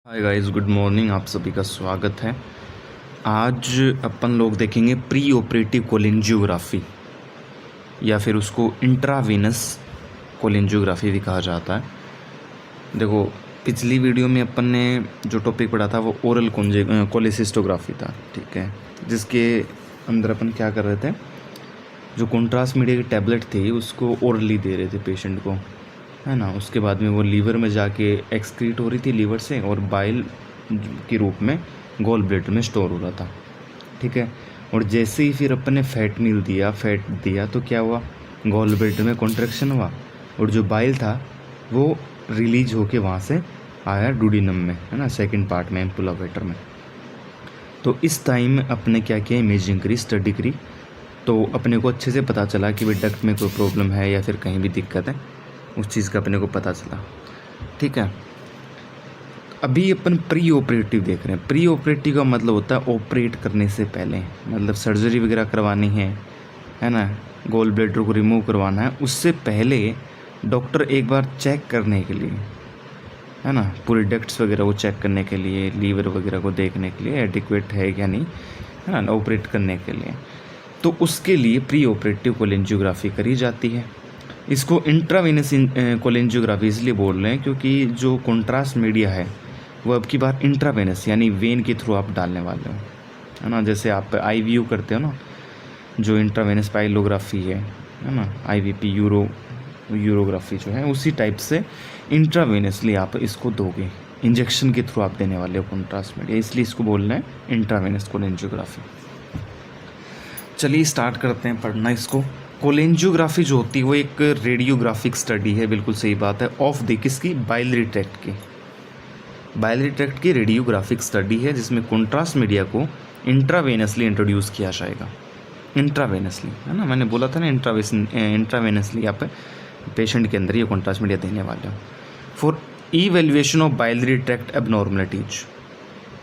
Hi guys, good morning. आप सभी का स्वागत है। आज अपन लोग देखेंगे प्री ऑपरेटिव कोलिंजियोग्राफी या फिर उसको इंट्रावेनस कोलिंजियोग्राफी भी कहा जाता है। देखो, पिछली वीडियो में अपन ने जो टॉपिक पढ़ा था वो ओरल कोलिसिस्टोग्राफी था, ठीक है, जिसके अंदर अपन क्या कर रहे थे, जो कॉन्ट्रास्ट मीडिया की टैबलेट थी उसको ओरली दे रहे थे पेशेंट को, है ना। उसके बाद में वो लीवर में जाके एक्सक्रीट हो रही थी लीवर से और बाइल के रूप में गॉल ब्लैडर में स्टोर हो रहा था, ठीक है। और जैसे ही फिर अपन ने फैट दिया तो क्या हुआ, गॉल ब्लैडर में कॉन्ट्रैक्शन हुआ और जो बाइल था वो रिलीज होके वहाँ से आया डुडीनम में, है ना, सेकंड पार्ट में एम्पुला वेटर में। तो इस टाइम अपने क्या किया, इमेजिंग करी, स्टडी करी, तो अपने को अच्छे से पता चला कि भाई डक्ट में कोई प्रॉब्लम है या फिर कहीं भी दिक्कत है, उस चीज़ का अपने को पता चला, ठीक है। अभी अपन प्री ऑपरेटिव देख रहे हैं। प्री ऑपरेटिव का मतलब होता है ऑपरेट करने से पहले, मतलब सर्जरी वगैरह करवानी है ना, गॉल ब्लैडर को रिमूव करवाना है, उससे पहले डॉक्टर एक बार चेक करने के लिए, है ना, पूरे डक्ट्स वगैरह को चेक करने के लिए, लीवर वगैरह को देखने के लिए एडिक्वेट है या नहीं, है ना, ऑपरेट करने के लिए, तो उसके लिए प्री ऑपरेटिव कोलिंजियोग्राफी करी जाती है। इसको इंट्रावेनस कोलिंजियोग्राफी इसलिए बोल रहे हैं क्योंकि जो कॉन्ट्रास्ट मीडिया है वो अब की बार इंट्रावेनस यानी वेन के थ्रू आप डालने वाले हो, है ना। जैसे आप आईवीयू करते हो ना, जो इंट्रावेनस पाइलोग्राफी है ना, आईवीपी यूरोग्राफी जो है, उसी टाइप से इंट्रावेनसली आप इसको दोगे, इंजेक्शन के थ्रू आप देने वाले हो कॉन्ट्रास्ट मीडिया, इसलिए इसको बोल रहे हैं इंट्रावेनस कोलिंजियोग्राफी। चलिए स्टार्ट करते हैं पढ़ना इसको। कोलिंजियोग्राफी जो होती है वो एक रेडियोग्राफिक स्टडी है, बिल्कुल सही बात है, ऑफ द किसकी, बाइलरी ट्रैक्ट की रेडियोग्राफिक स्टडी है जिसमें कॉन्ट्रास्ट मीडिया को इंट्रावेनसली इंट्रोड्यूस किया जाएगा। इंट्रावेनसली, है ना, मैंने बोला था ना, इंट्रावेनसली आप पेशेंट के अंदर ये कॉन्ट्रास्ट मीडिया देने वाले हो। For evaluation of biliary tract abnormalities,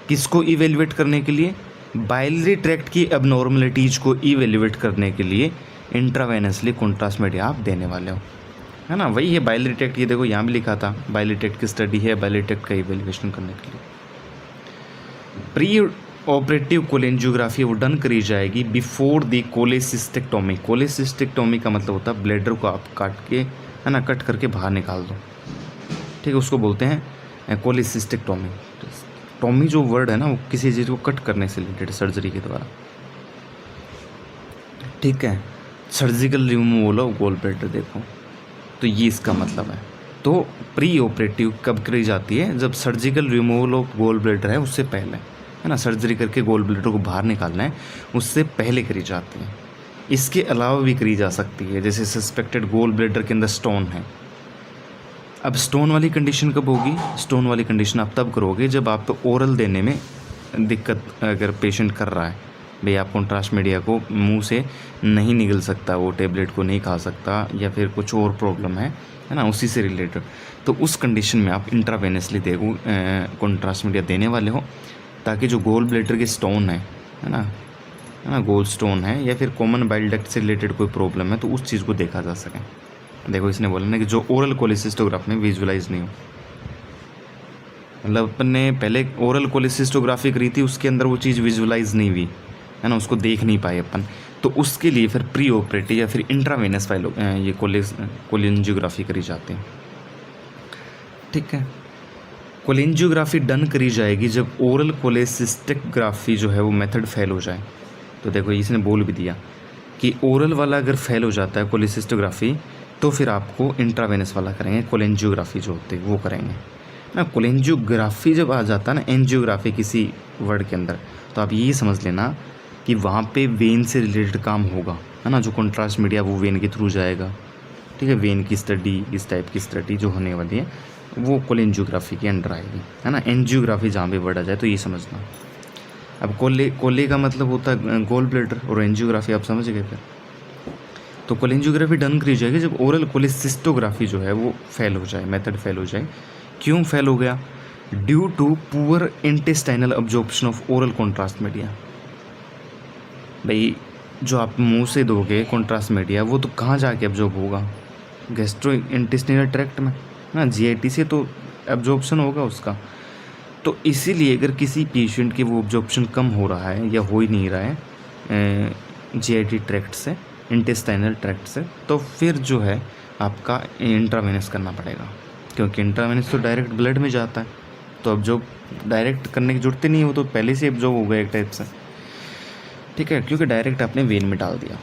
किसको इवेल्युएट करने के लिए, बाइलरी ट्रैक्ट की एबनॉर्मलिटीज को इवेल्युएट करने के लिए इंट्रावेनसली कॉन्ट्रास्ट मीडिया आप देने वाले हो, है ना। वही है बाइलरी ट्रैक्ट, ये देखो यहाँ भी लिखा था, बाइलरी ट्रैक्ट की स्टडी है, बाइलरी ट्रैक्ट का इवेल्युएशन करने के लिए। प्री ऑपरेटिव कोलिंजियोग्राफी वो डन करी जाएगी बिफोर द कोलेसिस्टेक्टोमी। कोलेसिस्टेक्टोमी का मतलब होता है ब्लैडर को आप काट के, है ना, कट करके बाहर निकाल दो, ठीक है, उसको बोलते हैं कोलेसिस्टेक्टोमी। टॉमी जो वर्ड है ना, वो किसी चीज़ को कट करने से रिलेटेड सर्जरी के द्वारा, ठीक है। Surgical removal of gall bladder, देखो तो ये इसका मतलब है। तो प्री ऑपरेटिव कब करी जाती है, जब surgical removal of gall bladder है उससे पहले, है ना, सर्जरी करके गॉल ब्लैडर को बाहर निकालना है उससे पहले करी जाती है। इसके अलावा भी करी जा सकती है, जैसे सस्पेक्टेड गॉल ब्लैडर के अंदर स्टोन है। अब स्टोन वाली कंडीशन कब होगी, स्टोन वाली कंडीशन आप तब करोगे जब आप ओरल देने में दिक्कत अगर पेशेंट कर रहा है, भाई आप कॉन्ट्रास्ट मीडिया को मुंह से नहीं निगल सकता, वो टेबलेट को नहीं खा सकता, या फिर कुछ और प्रॉब्लम है ना, उसी से रिलेटेड, तो उस कंडीशन में आप इंट्रावेनसली देखो कॉन्ट्रास्ट मीडिया देने वाले हो, ताकि जो गॉल ब्लैडर के स्टोन है ना, गोल स्टोन है या फिर कॉमन बाइल डक्ट से रिलेटेड कोई प्रॉब्लम है तो उस चीज़ को देखा जा सके। देखो इसने बोला ना कि जो ओरल कोलिसिस्टोग्राफ में विजुलाइज नहीं हो, मतलब अपन ने पहले ओरल कोलिसिस्टोग्राफी करी थी, उसके अंदर वो चीज़ विजुलाइज नहीं हुई, है ना, उसको देख नहीं पाए अपन, तो उसके लिए फिर प्री ऑपरेटिव या फिर इंट्रावेनस ये कोलिंजियोग्राफी करी जाती है, ठीक है। कोलिंजियोग्राफी डन करी जाएगी जब ओरल कोलेसिस्टोग्राफी जो है वो मेथड फेल हो जाए। तो देखो इसने बोल भी दिया कि ओरल वाला अगर फेल हो जाता है कोलिसिस्टोग्राफी, तो फिर आपको इंट्रावेनस वाला करेंगे, कोलिंजियोग्राफी जो होती है वो करेंगे ना। कोलिंजियोग्राफी जब आ जाता है ना, एंजियोग्राफी किसी वर्ड के अंदर, तो आप यही समझ लेना कि वहाँ पे वेन से रिलेटेड काम होगा, है ना, जो कॉन्ट्रास्ट मीडिया वो वेन के थ्रू जाएगा, ठीक है। वेन की स्टडी, इस टाइप की स्टडी जो होने वाली है वो कोलिंजियोग्राफी के अंडर आएगी, है ना। एंजियोग्राफी जहाँ पे वर्ड आ जाए तो ये समझना। अब कोले का मतलब होता है गॉल ब्लैडर, और एंजियोग्राफी आप समझ गए फिर। तो कोलिंजियोग्राफी डन करी जाएगी जब ओरल कोलिसिस्टोग्राफी जो है वो फेल हो जाए, मेथड फेल हो जाए। क्यों फेल हो गया, due to poor intestinal absorption of oral contrast media. भाई जो आप मुंह से दोगे कॉन्ट्रास्ट मीडिया वो तो कहाँ जाके अब्जॉर्ब होगा, गैस्ट्रो इंटेस्टाइनल ट्रैक्ट में ना, जीआईटी से तो एब्जॉर्प्शन होगा उसका। तो इसीलिए अगर किसी पेशेंट के वो ऑब्जॉर्प्शन कम हो रहा है या हो ही नहीं रहा है जीआईटी ट्रैक्ट से, इंटेस्टाइनल ट्रैक्ट से, तो फिर जो है आपका इंट्रावेनस करना पड़ेगा, क्योंकि इंट्रावेनस तो डायरेक्ट ब्लड में जाता है, तो अब जो डायरेक्ट करने की जरूरत ही नहीं, वो तो पहले से एब्जॉर्ब हो गया एक टाइप से, ठीक है, क्योंकि डायरेक्ट आपने वेन में डाल दिया।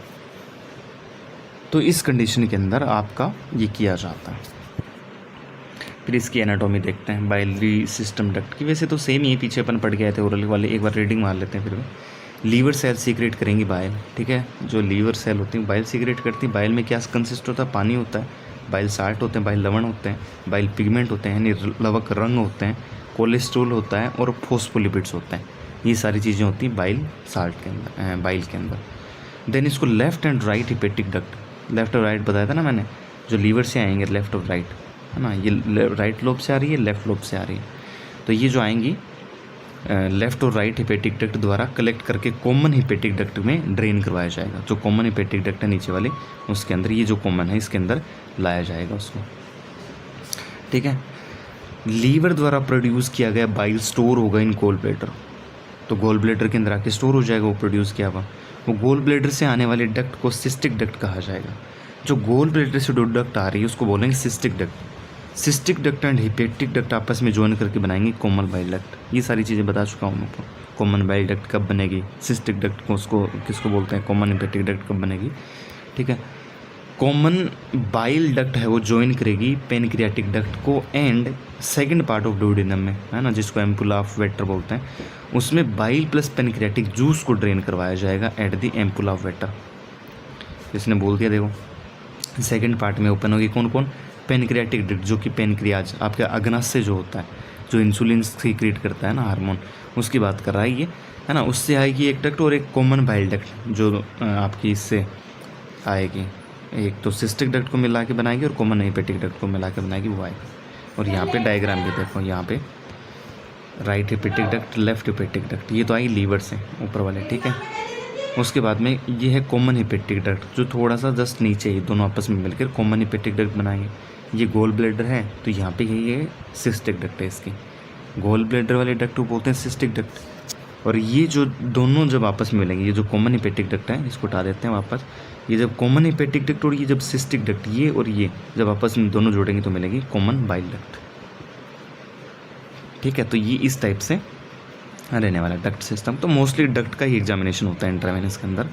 तो इस कंडीशन के अंदर आपका ये किया जाता है। फिर इसकी एनाटॉमी देखते हैं बाइलरी सिस्टम डक्ट की। वैसे तो सेम ही है, पीछे अपन पढ़ गए थे ओरल वाले, एक बार रीडिंग मार लेते हैं फिर भी। लीवर सेल सीक्रेट करेंगी बाइल, ठीक है, जो लीवर सेल होती है बाइल सीक्रेट करती है। बाइल में क्या कंसिस्ट होता है, पानी होता है, बाइल साल्ट होते हैं, बाइल लवण होते हैं, बाइल पिगमेंट होते हैं यानी लवक रंग होते हैं, कोलेस्ट्रॉल होता है और फोस्फोलिपिड्स होते हैं। ये सारी चीज़ें होती हैं बाइल साल्ट के अंदर, बाइल के अंदर। देन इसको left and right hepatic duct, left और राइट बताया था ना मैंने, जो लीवर से आएंगे लेफ्ट और राइट, है ना, ये राइट लोब से आ रही है, लेफ्ट लोब से आ रही है, तो ये जो आएंगी लेफ्ट और राइट हिपेटिक डक्ट द्वारा कलेक्ट करके कॉमन हिपेटिक डक्ट में ड्रेन करवाया जाएगा। जो कॉमन हिपेटिक डक्ट है नीचे वाले, उसके अंदर ये जो कॉमन है इसके अंदर लाया जाएगा उसको, ठीक है। लीवर द्वारा प्रोड्यूस किया गया बाइल स्टोर होगा इन गोल ब्लैडर, तो गोल ब्लैडर के अंदर आके स्टोर हो जाएगा वो प्रोड्यूस किया हुआ। वो गोल ब्लैडर से आने वाले डक्ट को सिस्टिक डक्ट कहा जाएगा। जो गोल ब्लैडर से जो डक्ट आ रही है उसको बोलेंगे cystic duct. Cystic duct and hepatic duct आपस में ज्वाइन करके बनाएंगे कॉमन बाइल डक्ट। ये सारी चीज़ें बता चुका हूँ आपको। कॉमन बाइल डक्ट कब बनेगी, सिस्टिक डक्ट को उसको किसको बोलते हैं, कॉमन हिपेटिक डक्ट कब बनेगी, ठीक है। कॉमन बाइल डक्ट है वो ज्वाइन करेगी पेनक्रियाटिक डक्ट को and second part of duodenum में, है ना, जिसको एम्पुला ऑफ वेटर बोलते हैं, उसमें बाइल प्लस पेनक्रियाटिक जूस को ड्रेन करवाया जाएगा at the ampulla of waiter. इसने बोल दिया, देखो सेकंड पार्ट में ओपन होगी कौन कौन, पेनक्रियाटिक डक्ट, जो कि पेनक्रियाज आपके अग्नाशय जो होता है, जो इंसुलिन सीक्रेट करता है ना हार्मोन, उसकी बात कर रहा है ये, है ना। उससे आएगी एक डक्ट और एक कॉमन बाइल डक्ट जो आपकी इससे आएगी, एक तो सिस्टिक डक्ट को मिला के बनाएगी और कॉमन हिपेटिक डक्ट को मिला के बनाएगी, वो आएगी। और यहाँ पे डायग्राम भी देखो, यहाँ पे right hepatic duct, left hepatic duct, ये तो आई लीवर से ऊपर वाले, ठीक है। उसके बाद में ये है कॉमन हिपेटिक डक्ट, जो थोड़ा सा जस्ट नीचे ही, दोनों आपस में मिलकर कॉमन हिपेटिक डक्ट बनाएंगे। ये गोल ब्लैडर है तो यहाँ पे ये सिस्टिक डक्ट है, इसकी गोल ब्लैडर वाले डक्ट को बोलते हैं सिस्टिक डक्ट। और ये जो दोनों जब आपस में मिलेंगे, ये जो कॉमन हिपेटिक डक्ट है इसको हटा देते हैं वापस, ये जब कॉमन हिपेटिक डक्ट और ये जब सिस्टिक डक्ट, ये और ये जब आपस में दोनों जोड़ेंगे तो मिलेगी कॉमन बाइल डक्ट, ठीक है। तो ये इस टाइप से रहने वाला डक्ट सिस्टम। तो मोस्टली डक्ट का ही एग्जामिनेशन होता है इंट्रावेनस के अंदर,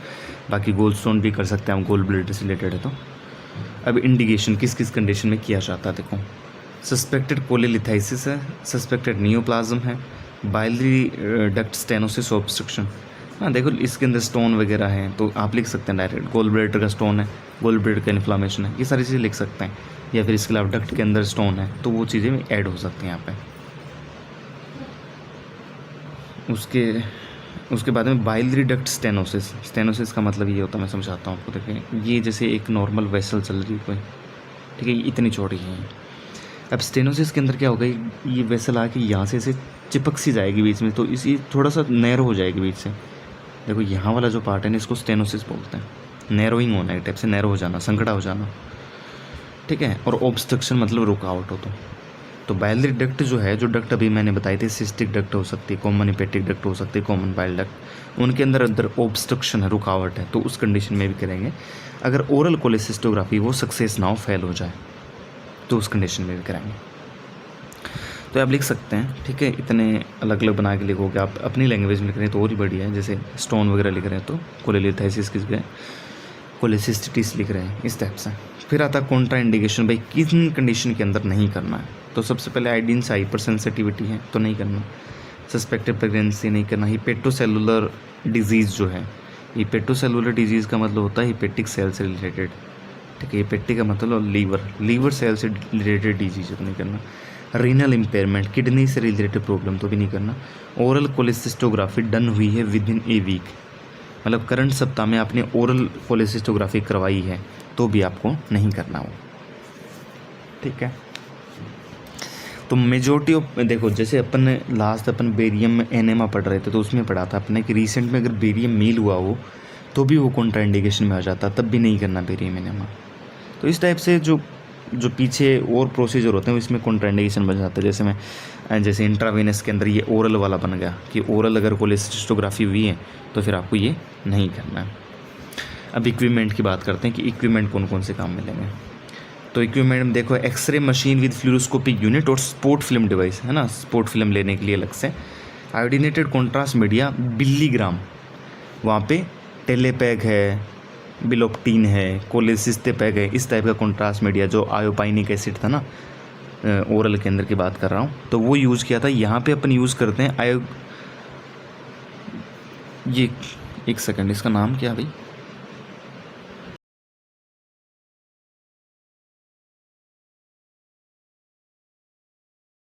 बाकी गोल्डस्टोन भी कर सकते हैं हम, गोल ब्लैडर से रिलेटेड है तो। अब इंडिकेशन किस किस कंडीशन में किया जाता है, देखो सस्पेक्टेड कोलेलिथाइसिस है, सस्पेक्टेड नियोप्लाज्म है, बाइलरी डक्ट स्टेनोसिस ऑब्स्ट्रक्शन, हाँ देखो इसके अंदर स्टोन वगैरह है तो आप लिख सकते हैं डायरेक्ट गोल ब्लैडर का स्टोन है, गोल ब्लैडर का इन्फ्लामेशन है, ये सारी चीज़ें लिख सकते हैं। या फिर इसके अलावा डक्ट के अंदर स्टोन है तो वो चीज़ें भी ऐड हो सकती हैं यहाँ पे। उसके बाद में बाइलरी डक्ट स्टेनोसिस, स्टेनोसिस का मतलब ये होता है, मैं समझाता हूँ आपको। देखिए ये जैसे एक नॉर्मल वेसल चल रही है कोई, ठीक है, ये इतनी चौड़ी है। अब स्टेनोसिस के अंदर क्या होगा, ये वेसल आके यहाँ से ऐसे चिपक सी जाएगी बीच में, तो इसी थोड़ा सा नैरो हो जाएगी बीच से। देखो यहाँ वाला जो पार्ट है ना, इसको स्टेनोसिस बोलते हैं, नैरोइंग होना, एक टाइप से नैरो हो जाना, संकड़ा हो जाना, ठीक है। और ऑब्स्ट्रक्शन मतलब रुकावट हो। तो बाइलरी डक्ट जो है, जो डक्ट अभी मैंने बताई थी, सिस्टिक डक्ट हो सकती है, कॉमन हिपेटिक डक्ट हो सकती है, कॉमन बाइल डक्ट, उनके अंदर अंदर ऑब्स्ट्रक्शन है, रुकावट है, तो उस कंडीशन में भी करेंगे। अगर ओरल कोलेसिस्टोग्राफी वो सक्सेस ना हो, फेल हो जाए, तो उस कंडीशन में भी कराएंगे। तो आप लिख सकते हैं, ठीक है, इतने अलग अलग बना के लिखोगे आप, अपनी लैंग्वेज में लिख रहे हैं तो और ही बढ़िया है। जैसे स्टोन वगैरह लिख रहे हैं तो कोलेलिथाइसिस की जगह कोलेसिस्टिस लिख रहे हैं, इस टाइप से। फिर आता है कॉन्ट्रा इंडिकेशन, भाई किन कंडीशन के अंदर नहीं करना है। तो सबसे पहले आयोडीन से हाइपर सेंसिटिविटी है तो नहीं करना, सस्पेक्टेड प्रेगनेंसी नहीं करना, हिपेटोसेलुलर डिजीज़ जो है, हिपेटोसेलुलर डिजीज़ का मतलब होता है हिपेटिक सेल से रिलेटेड, ठीक है, हिपेटिक का मतलब लीवर सेल से रिलेटेड डिजीज तो नहीं करना, रीनल इम्पेयरमेंट, किडनी से रिलेटेड प्रॉब्लम तो भी नहीं करना। ओरल कोलेसिस्टोग्राफी डन हुई है विद इन ए वीक, मतलब करंट सप्ताह में आपने ओरल कोलेसिस्टोग्राफी करवाई है तो भी आपको नहीं करना हो, ठीक है। तो मेजोरिटी ऑफ, देखो जैसे अपन ने लास्ट अपन बेरियम में एनेमा पढ़ रहे थे तो उसमें पढ़ा था अपने कि रिसेंट में अगर बेरियम मील हुआ हो तो भी वो कॉन्ट्राइंडिकेशन में आ जाता, तब भी नहीं करना बेरियम एनेमा। तो इस टाइप से जो जो पीछे और प्रोसीजर होते हैं इसमें कॉन्ट्राइंडिकेशन बन जाता है। जैसे इंट्रावेनस के अंदर ये ओरल वाला बन गया कि ओरल अगर कोलेसिस्टोग्राफी हुई है तो फिर आपको ये नहीं करना है। अब इक्विपमेंट की बात करते हैं कि इक्विपमेंट कौन कौन से काम मिलेंगे। तो इक्विपमेंट में देखो, x ray machine with fluoroscopic unit और स्पोर्ट फिल्म डिवाइस है ना, स्पोर्ट फिल्म लेने के लिए अलग से। आयोडीनेटेड कॉन्ट्रास्ट मीडिया बिलीग्राम, वहाँ पे टेलेपैग है, बिलोप्टीन है, कोलेसिस्टेपैग है, इस टाइप का कॉन्ट्रास्ट मीडिया जो आयोपाइनिक एसिड था ना, ओरल के अंदर की बात कर रहा हूँ, तो वो यूज़ किया था। यहाँ पे अपन यूज़ करते हैं ये एक सेकंड, इसका नाम क्या है भाई,